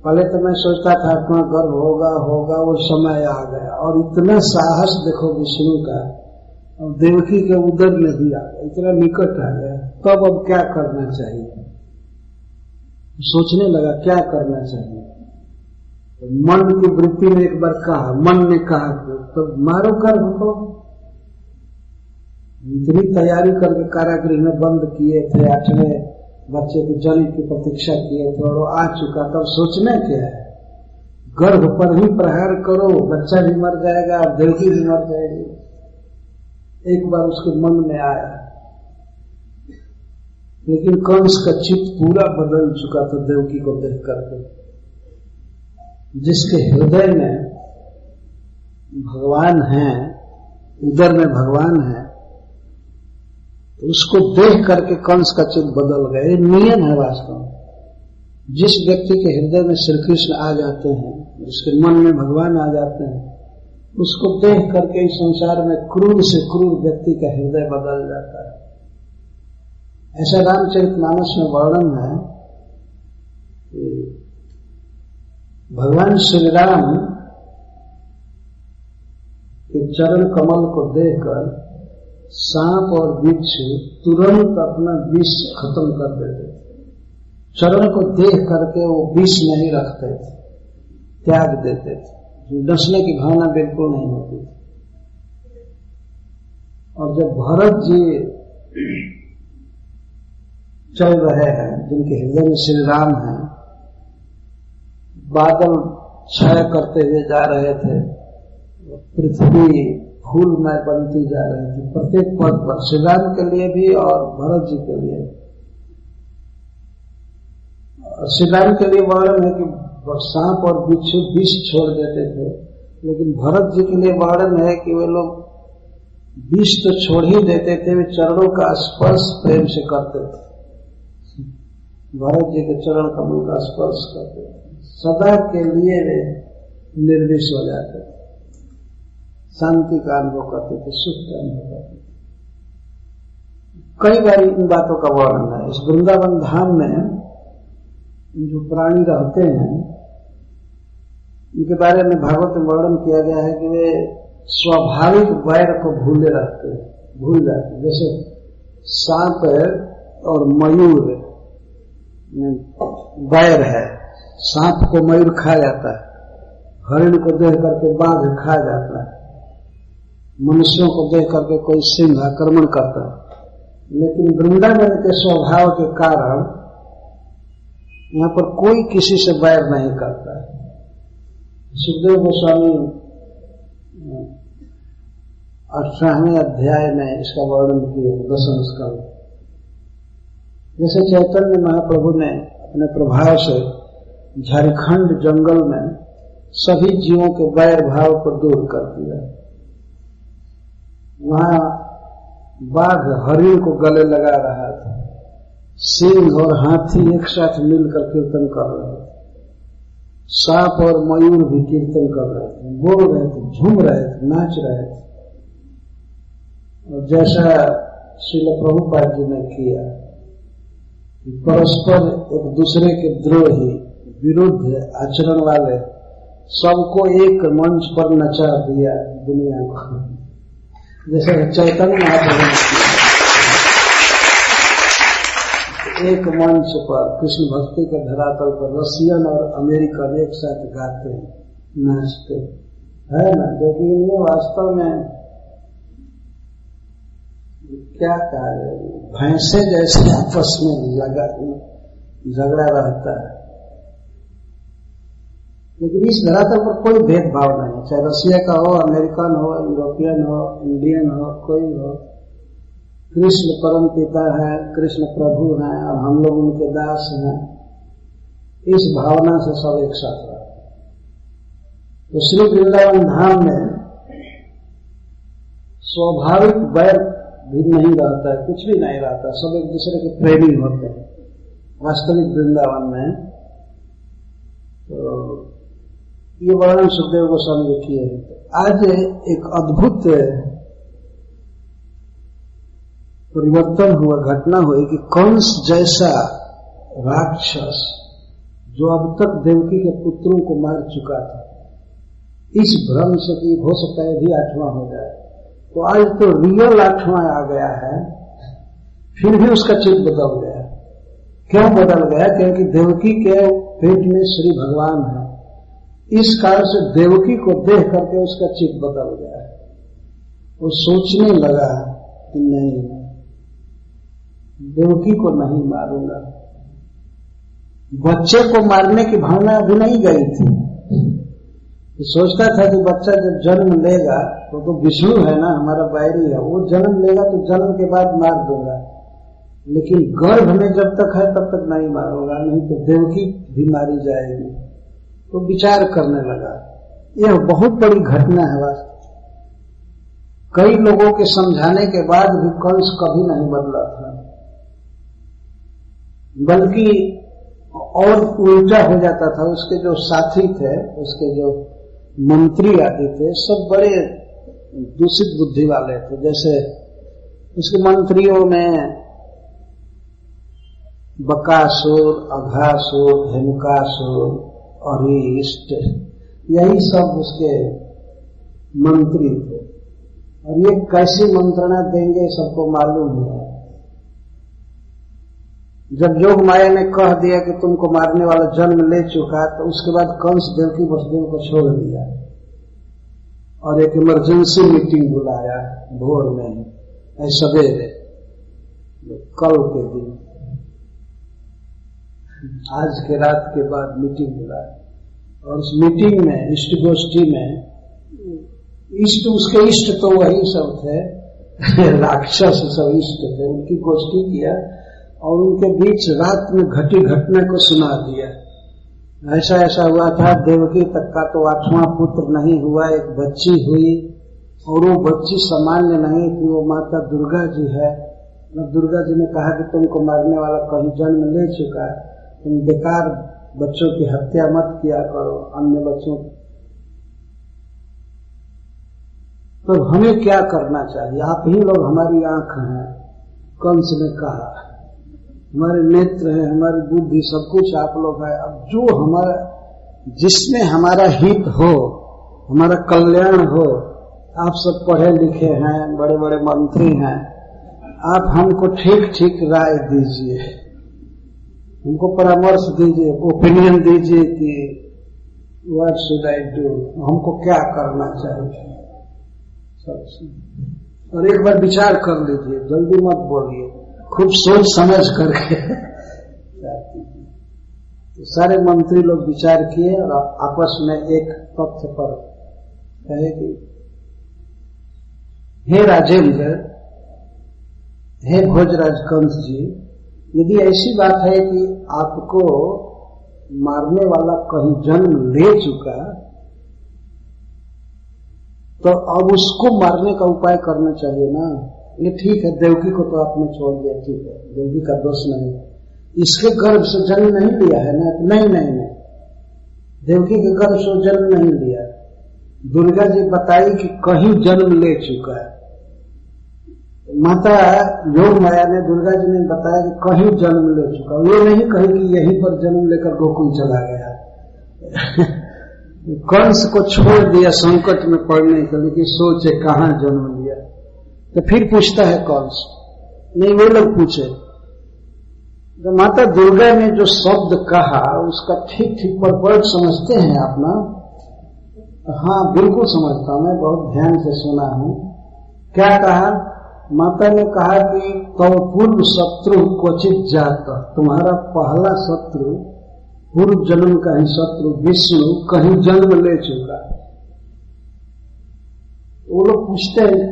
पहले तो मैं सोचता था अपना गर्भ होगा वो समय आ गया, और इतना साहस देखो विष्णु का, और देवकी के उदर में भी आ गया, इतना निकट आ गया। तब अब क्या करना चाहिए, सोचने लगा क्या करना चाहिए। तो मन की वृत्ति ने एक बार कहा, मन ने कहा तो मारो गर्भ को। इतनी तैयारी करके कारागृह में बंद किए थे, 8वें बच्चे के जन्म की प्रतीक्षा किए थे, और वो आ चुका। तब सोचना क्या है, गर्भ पर ही प्रहार करो, बच्चा भी मर जाएगा और देवकी भी मर जाएगी। एक बार उसके मन में आया, लेकिन कंस का चित्त पूरा बदल चुका था देवकी को देख करके। जिसके हृदय में भगवान है, उदर में भगवान है, तो उसको देख करके कंस का चित्त बदल गया। ये नियम है वास्तव में। जिस व्यक्ति के हृदय में श्री कृष्ण आ जाते हैं, जिसके मन में भगवान आ जाते हैं, उसको देख करके इस संसार में क्रूर से क्रूर व्यक्ति का हृदय बदल जाता है। ऐसा रामचरितमानस में वर्णन है कि भगवान श्री राम के चरण कमल को देखकर सांप और बिच्छू तुरंत अपना विष खत्म कर देते थे। चरण को देख करके वो विष नहीं रखते थे, त्याग देते थे, डसने की भावना बिल्कुल नहीं होती थी। और जब भरत जी चल रहे हैं, जिनके हृदय में श्री राम हैं, बादल छाया करते हुए जा रहे थे, पृथ्वी फूलमय बनती जा रही थी, प्रत्येक पद पर श्री राम के लिए भी और भरत जी के लिए। श्री राम के लिए वर्णन है कि सांप और बिच्छू विष छोड़ देते थे, लेकिन भरत जी के लिए वर्णन है कि वे लोग विष तो छोड़ ही देते थे, वे चरणों का स्पर्श प्रेम से करते थे। भरत जी के चरण कमल का स्पर्श करते थे, सदा के लिए वे निर्विष हो जाते थे, शांति का अनुभव करते थे, सुख का अनुभव करते थे। कई बार इन बातों का वर्णन है। इस वृंदावन धाम में जो प्राणी रहते हैं, उनके बारे में भागवत में वर्णन किया गया है कि वे स्वाभाविक वैर को भूल जाते। जैसे सांप और मयूर में वैर है, सांप को मयूर खा जाता है, हरिण को देख करके बाघ खा जाता है, मनुष्यों को देख करके कोई सिंह आक्रमण करता है। लेकिन वृंदावन के स्वभाव के कारण यहाँ पर कोई किसी से वैर नहीं करता है। सुखदेव गोस्वामी 18वें अध्याय में इसका वर्णन किए, 10वें स्कंद। जैसे चैतन्य महाप्रभु ने अपने प्रभाव से झारखंड जंगल में सभी जीवों के वैर भाव को दूर कर दिया। वहां बाघ हरिण को गले लगा रहा था, सिंह और हाथी एक साथ मिलकर कीर्तन कर रहे थे, सांप और मयूर भी कीर्तन कर रहे थे, बोल रहे थे, झूम रहे थे, नाच रहे थे। और जैसा श्रील प्रभुपाद जी ने किया, परस्पर एक दूसरे के द्रोही विरुद्ध आचरण वाले सबको एक मंच पर नचा दिया दुनिया को। जैसे चैतन्य महाप्रभु एक मंच पर कृष्ण भक्ति के धरातल पर रसियन और अमेरिकन एक साथ गाते नाचते है ना, लेकिन इनमें वास्तव में क्या कहा, भैंसे जैसे आपस में झगड़ा रहता है। लेकिन इस धरातल पर कोई भेदभाव नहीं, चाहे रसिया का हो, अमेरिकन हो, यूरोपियन हो, इंडियन हो, कोई हो। कृष्ण परम पिता है, कृष्ण प्रभु हैं और हम लोग उनके दास हैं। इस भावना से सब एक साथ रहते हैं। तो श्री वृंदावन धाम में स्वाभाविक वैर भी नहीं रहता है, कुछ भी नहीं रहता, सब एक दूसरे के प्रेमी होते हैं वास्तविक वृंदावन में। तो ये वर्णन सुखदेव गोस्वामी ने किए हैं। तो आज एक अद्भुत परिवर्तन हुआ, घटना हुई कि कंस जैसा राक्षस जो अब तक देवकी के पुत्रों को मार चुका था, इस भ्रम से कि हो सकता है भी 8वां हो जाए। तो आज तो रियल 8वां आ गया है, फिर भी उसका चित्त बदल गया। क्यों बदल गया? क्योंकि देवकी के पेट में श्री भगवान है, इस कारण से देवकी को देख करके उसका चित्त बदल गया। वो सोचने लगा कि नहीं, देवकी को नहीं मारूंगा। बच्चे को मारने की भावना अभी नहीं गई थी। तो सोचता था कि बच्चा जब जन्म लेगा तो विष्णु है ना, हमारा बैरी है, वो जन्म लेगा तो जन्म के बाद मार दूंगा, लेकिन गर्भ में जब तक है तब तक नहीं मारूंगा, नहीं तो देवकी भी मारी जाएगी। तो विचार करने लगा। यह बहुत बड़ी घटना है वास्तव। कई लोगों के समझाने के बाद भी कंस कभी नहीं बदला था, बल्कि और उल्टा हो जाता था। उसके जो साथी थे, उसके जो मंत्री आदि थे, सब बड़े दूषित बुद्धि वाले थे। जैसे उसके मंत्रियों में बकासुर, अघासुर, हेमकासुर, अरिष्ट, यही सब उसके मंत्री थे। और ये कैसी मंत्रणा देंगे सबको मालूम है। जब योग माया ने कह दिया कि तुमको मारने वाला जन्म ले चुका, तो उसके बाद कंस देवकी वसुदेव को छोड़ दिया और एक इमरजेंसी मीटिंग बुलाया भोर में, सवेरे, कल के दिन, आज के रात के बाद मीटिंग बुलाया। और उस मीटिंग में, इष्ट गोष्ठी में, इष्ट उसके इष्ट तो वही सब थे राक्षस सब इष्ट थे, उनकी गोष्ठी किया और उनके बीच रात में घटी घटना को सुना दिया। ऐसा ऐसा हुआ था, देवकी तक का तो 8वां पुत्र नहीं हुआ, एक बच्ची हुई और वो बच्ची सामान्य नहीं थी, वो माता दुर्गा जी है। दुर्गा जी ने कहा कि तुमको मारने वाला कहीं जन्म ले चुका है, तुम बेकार बच्चों की हत्या मत किया करो, अन्य बच्चों। तो हमें क्या करना चाहिए? आप ही लोग हमारी आंख हैं, कंस ने कहा, हमारे नेत्र हैं, हमारी बुद्धि, सब कुछ आप लोग है। अब जो हमारा, जिसमें हमारा हित हो, हमारा कल्याण हो, आप सब पढ़े लिखे हैं, बड़े बड़े मंत्री हैं, आप हमको ठीक ठीक राय दीजिए, हमको परामर्श दीजिए, ओपिनियन दीजिए कि व्हाट शुड आई डू, हमको क्या करना चाहिए। और एक बार विचार कर लीजिए, जल्दी मत बोलिए, खूब सोच समझ करके। तो सारे मंत्री लोग विचार किए और आपस में एक तथ्य पर कहे कि हे राजेंद्र, हे भोजराज कंस जी, यदि ऐसी बात है कि आपको मारने वाला कहीं जन्म ले चुका, तो अब उसको मारने का उपाय करना चाहिए ना। ये ठीक है, देवकी को तो आपने छोड़ दिया, ठीक है, देवकी का दोष नहीं, इसके गर्भ से जन्म नहीं लिया है ना? नहीं नहीं नहीं, देवकी के गर्भ से जन्म नहीं लिया। दुर्गा जी बताई कि कहीं जन्म ले चुका है। माता योग माया ने, दुर्गा जी ने बताया कि कहीं जन्म ले चुका। ये नहीं कही कि यहीं पर जन्म लेकर गोकुल चला गया कंस को छोड़ दिया संकट में पड़ने के लिए कि सोचे कहां जन्म लिया। तो फिर पूछता है कंस, नहीं वो लोग पूछे, तो माता दुर्गा ने जो शब्द कहा उसका ठीक ठीक पर समझते हैं आप ना? हाँ बिल्कुल समझता हूं, मैं बहुत ध्यान से सुना हूं। क्या कहा? माता ने कहा कि तव पूर्व शत्रु क्वचित जात, तुम्हारा पहला शत्रु, पूर्व जन्म का ही शत्रु विष्णु कहीं जन्म ले चुका। वो लोग पूछते हैं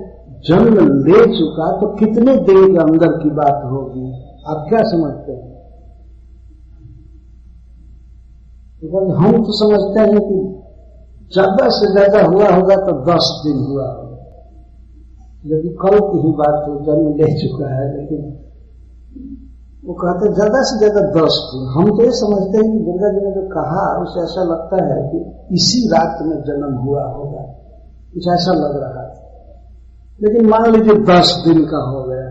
जन्म ले चुका तो कितने दिन के अंदर की बात होगी, आप क्या समझते हैं? तो हम तो समझते हैं कि ज्यादा से ज्यादा हुआ होगा तो 10 दिन हुआ होगा, यदि कल की ही बात हो, जन्म ले चुका है। लेकिन वो कहते ज्यादा से ज्यादा 10 दिन। हम तो ये समझते हैं कि दुर्गा जी ने जो कहा उसे ऐसा लगता है कि इसी रात में जन्म हुआ होगा, कुछ ऐसा लग रहा है। लेकिन मान लीजिए 10 दिन का हो गया,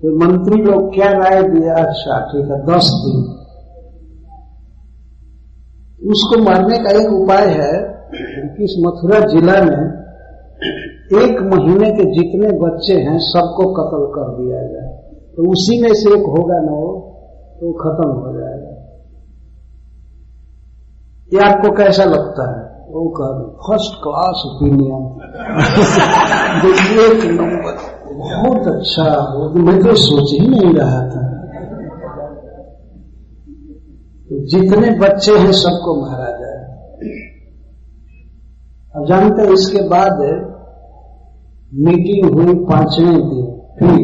तो मंत्री लोग क्या राय दिया? अच्छा ठीक है, 10 दिन। उसको मारने का एक उपाय है कि इस मथुरा जिला में 1 महीने के जितने बच्चे हैं सबको कत्ल कर दिया जाए, तो उसी में से एक होगा ना वो, तो खत्म हो जाएगा। ये आपको कैसा लगता है? वो कह फर्स्ट क्लास ओपिनियन, एक नंबर, बहुत अच्छा, मैं तो सोच ही नहीं रहा था। तो जितने बच्चे हैं सबको मारा जाए। अब जानते हैं इसके बाद मीटिंग हुई 5वें दिन, फिर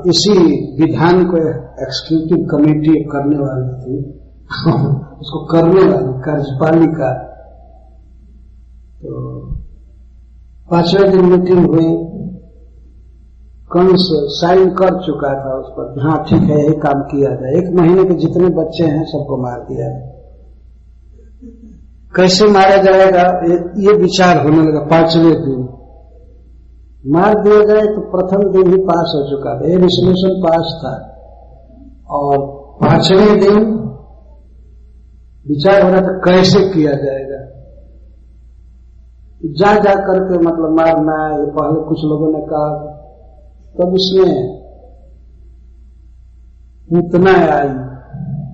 इसी विधान को एग्जीक्यूटिव कमेटी करने वाली थी, उसको करने वाली कार्यपालिका। तो 5वें दिन मीटिंग हुई, कंस साइन कर चुका था उस पर, हाँ ठीक है यही काम किया जाए, 1 महीने के जितने बच्चे हैं सबको मार दिया जाए। कैसे मारा जाएगा ये विचार होने लगा। 5वें दिन मार दिया जाए तो प्रथम दिन ही पास हो चुका था, ये रिजोल्यूशन पास था, और 5वें दिन विचार हो रहा था कैसे किया जाएगा। जा करके मतलब मारना है, ये पहले कुछ लोगों ने कहा, तब उसमें पूतना आई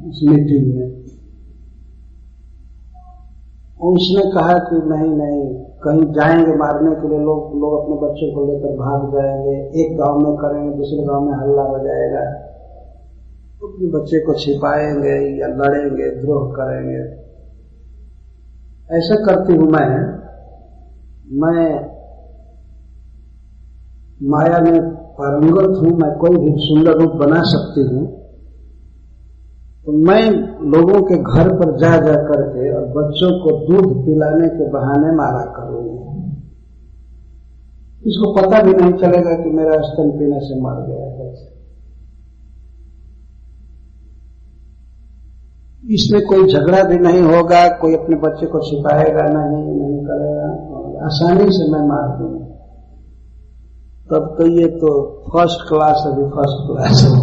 उस मीटिंग में, और उसने कहा कि नहीं कहीं जाएंगे मारने के लिए, लोग अपने बच्चों को लेकर भाग जाएंगे, एक गांव में करेंगे दूसरे गांव में हल्ला हो जाएगा, तो अपने बच्चे को छिपाएंगे या लड़ेंगे, द्रोह करेंगे। ऐसा करती हूं मैं माया में पारंगत हूं, मैं कोई भी सुंदर रूप बना सकती हूं, तो मैं लोगों के घर पर जा करके और बच्चों को दूध पिलाने के बहाने मारा करूंगी। इसको पता भी नहीं चलेगा कि मेरा स्तन पीने से मर गया बच्चा। इसमें कोई झगड़ा भी नहीं होगा, कोई अपने बच्चे को छिपाएगा नहीं करेगा, और आसानी से मैं मार दूंगा। तब तो ये तो फर्स्ट क्लास हो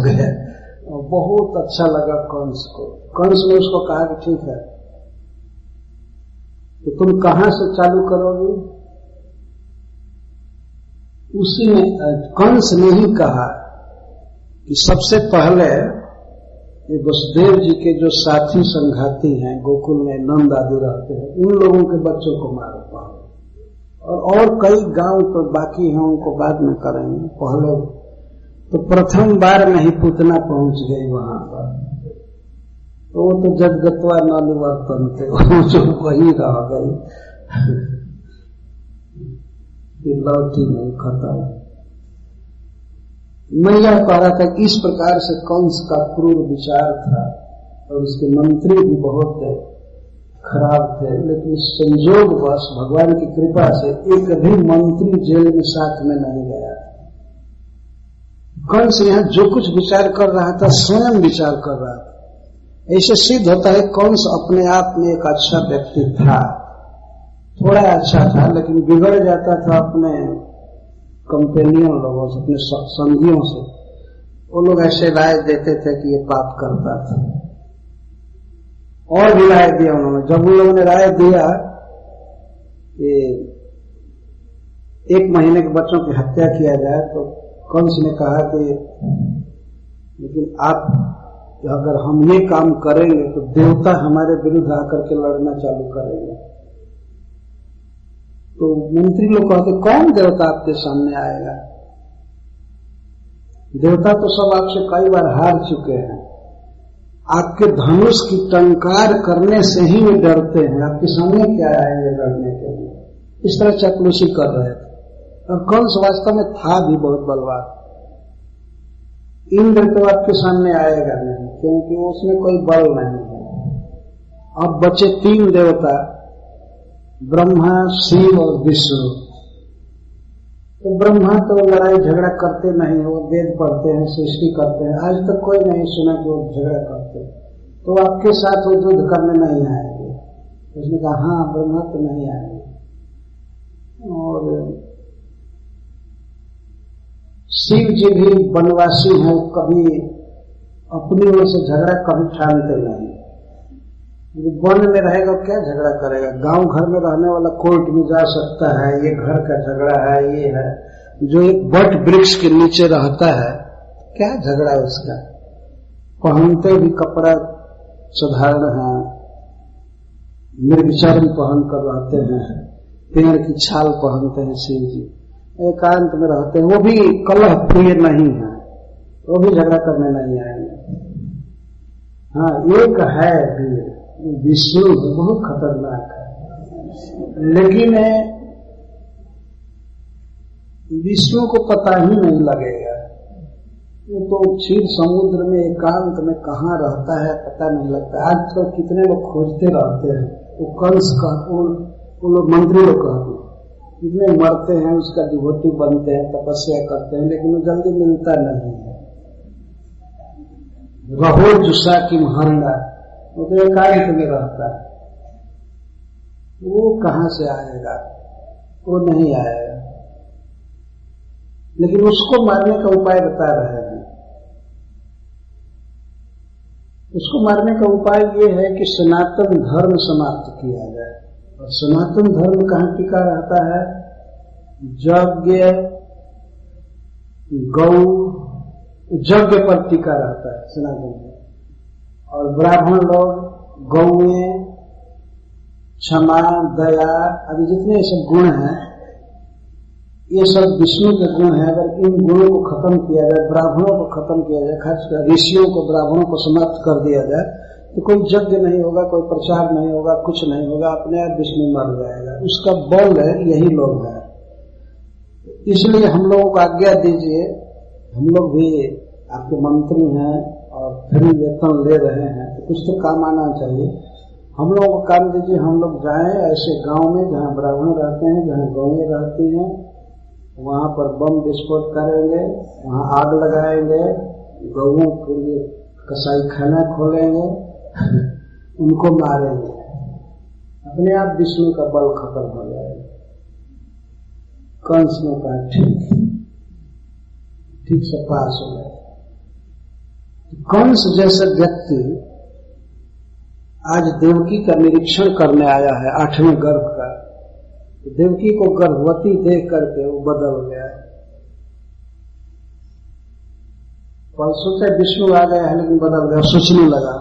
गया। और बहुत अच्छा लगा कंस को। कंस ने उसको कहा कि ठीक है, तो तुम कहां से चालू करोगे? उसी में कंस ने ही कहा कि सबसे पहले ये वसुदेव जी के जो साथी संघाती हैं, गोकुल में नंद आदि रहते हैं, उन लोगों के बच्चों को मारो पाओ, और कई गांव तो बाकी हैं, उनको बाद में करेंगे, पहले तो प्रथम बार में ही पूतना पहुंच गई वहां पर। तो वो तो जगतवा न निवर्तन थे, जो वही रह गई, लौटी नहीं, खत्म। मैं यह कह रहा था कि इस प्रकार से कंस का क्रूर विचार था, और उसके मंत्री भी बहुत खराब थे, लेकिन संयोगवश भगवान की कृपा से एक भी मंत्री जेल में साथ में नहीं गया। कंस यहां जो कुछ विचार कर रहा था स्वयं विचार कर रहा था। ऐसे सिद्ध होता है कंस अपने आप में एक अच्छा व्यक्ति था, थोड़ा अच्छा था, लेकिन बिगड़ जाता था अपने कंपेनियन लोगों से, अपने संगियों से। वो लोग ऐसे राय देते थे कि ये पाप करता था, और भी राय दिया उन्होंने। जब उन लोगों ने राय दिया कि 1 महीने के बच्चों की हत्या किया जाए, तो कंस ने कहा कि लेकिन आप अगर हम ये काम करेंगे तो देवता हमारे विरुद्ध आकर के लड़ना चालू करेंगे। तो मंत्री लोग कहते कौन देवता आपके सामने आएगा? देवता तो सब आपसे कई बार हार चुके हैं, आपके धनुष की टंकार करने से ही वे डरते हैं, आपके सामने क्या आएंगे लड़ने के लिए। इस तरह चापलूसी कर रहे थे। और कंस वास्तव में था भी बहुत बलवान। इंद्र तो आपके सामने आएगा नहीं, क्योंकि उसमें कोई बल नहीं है। अब बचे 3 देवता, ब्रह्मा, शिव और विष्णु। तो ब्रह्मा तो लड़ाई झगड़ा करते नहीं, वो वेद पढ़ते हैं, सृष्टि करते हैं। आज तक कोई नहीं सुना कि वो झगड़ा करते, तो आपके साथ वो युद्ध करने नहीं आएंगे। उसने कहा हाँ, ब्रह्मा तो नहीं आएंगे। और शिव जी भी वनवासी हैं, कभी अपनी ओर से झगड़ा कभी ठानते नहीं। वन में रहेगा क्या झगड़ा करेगा? गांव घर में रहने वाला कोर्ट में जा सकता है, ये घर का झगड़ा है, ये है। जो एक बट वृक्ष के नीचे रहता है, क्या झगड़ा उसका? पहनते भी कपड़ा साधारण है, मृगचर्म पहन कर रहते हैं, पेड़ की छाल पहनते हैं शिव जी, एकांत में रहते हैं। वो भी कलह प्रिय नहीं है, वो भी झगड़ा करने नहीं आएंगे। हाँ, एक है वीर विष्णु, बहुत खतरनाक है, लेकिन विष्णु को पता ही नहीं लगेगा। वो तो क्षीर समुद्र में एकांत में कहाँ रहता है पता नहीं लगता। आज तो कितने लोग खोजते रहते हैं, वो कंस का वो लोग मंत्री लोग कहते हैं, कितने मरते हैं, उसका डिवोटी बनते हैं, तपस्या करते हैं, लेकिन वो जल्दी मिलता नहीं है। रहो जुस्सा की महंगा, वो तो एकांत में रहता है, वो कहाँ से आएगा? वो नहीं आएगा। लेकिन उसको मारने का उपाय बता रहे हैं। उसको मारने का उपाय ये है कि सनातन धर्म समाप्त किया जाए। और सनातन धर्म कहाँ टिका रहता है? यज्ञ गौ यज्ञ पर टिका रहता है सनातन धर्म। और ब्राह्मण लोग गौएं, क्षमा, दया आदि जितने सब गुण हैं, ये सब विष्णु के गुण हैं। अगर इन गुणों को खत्म किया जाए, ब्राह्मणों को खत्म किया जाए, खासकर ऋषियों को, ब्राह्मणों को समाप्त कर दिया जाए, तो कोई यज्ञ नहीं होगा, कोई प्रचार नहीं होगा, कुछ नहीं होगा, अपने आप विष्णु मर जाएगा। उसका बल है, यही लोग हैं। इसलिए हम लोगों को आज्ञा दीजिए, हम लोग भी आपके मंत्री हैं और फ्री वेतन ले रहे हैं, तो कुछ तो काम आना चाहिए। हम लोगों को काम दीजिए, हम लोग जाएं ऐसे गांव में जहां ब्राह्मण रहते हैं, जहां गौएं रहती हैं, वहां पर बम विस्फोट करेंगे, वहां आग लगाएंगे, गौओं के लिए कसाई खाना खोलेंगे, उनको मारेंगे, अपने आप विष्णु का बल खत्म हो जाएगा। कंस ने कहा ठीक से पास हो गया। कंस जैसा व्यक्ति आज देवकी का निरीक्षण करने आया है 8वें गर्भ का। देवकी को गर्भवती देख करके वो बदल गया। परसों से विष्णु आ गया है लेकिन बदल गया, सोचने लगा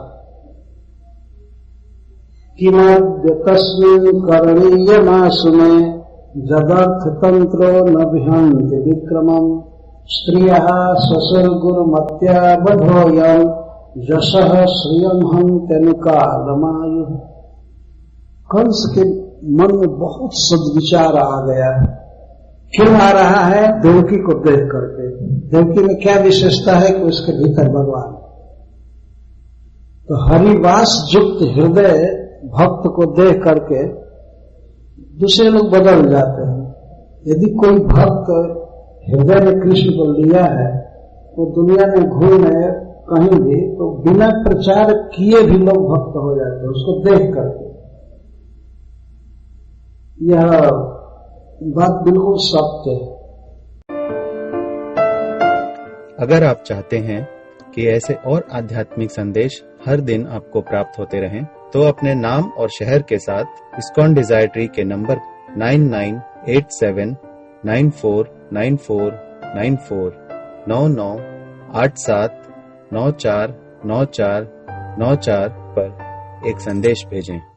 कि मध्य तस्मिन् करणीयमासु में जदर्थ तंत्रो न विहन्ति विक्रमम् स्त्रियः स्वसुरगुरुमत्या बधोयम् यशः श्रियम् हन्त्यनुकालमायुः। कंस के मन में बहुत सद्विचार आ गया। क्यों आ रहा है? देवकी को देख करके। देवकी में क्या विशेषता है कि उसके भीतर भगवान। तो हरिवास युक्त हृदय भक्त को देख करके दूसरे लोग बदल जाते हैं। यदि कोई भक्त हृदय में कृष्ण को लिया है, तो दुनिया में घूमे कहीं भी, तो बिना प्रचार किए भी लोग भक्त हो जाते हैं उसको देख करके। यह बात बिल्कुल सत्य है। अगर आप चाहते हैं कि ऐसे और आध्यात्मिक संदेश हर दिन आपको प्राप्त होते रहें, तो अपने नाम और शहर के साथ इस्कॉन डिजायर ट्री के नंबर 9987949494 9987949494 पर एक संदेश भेजें।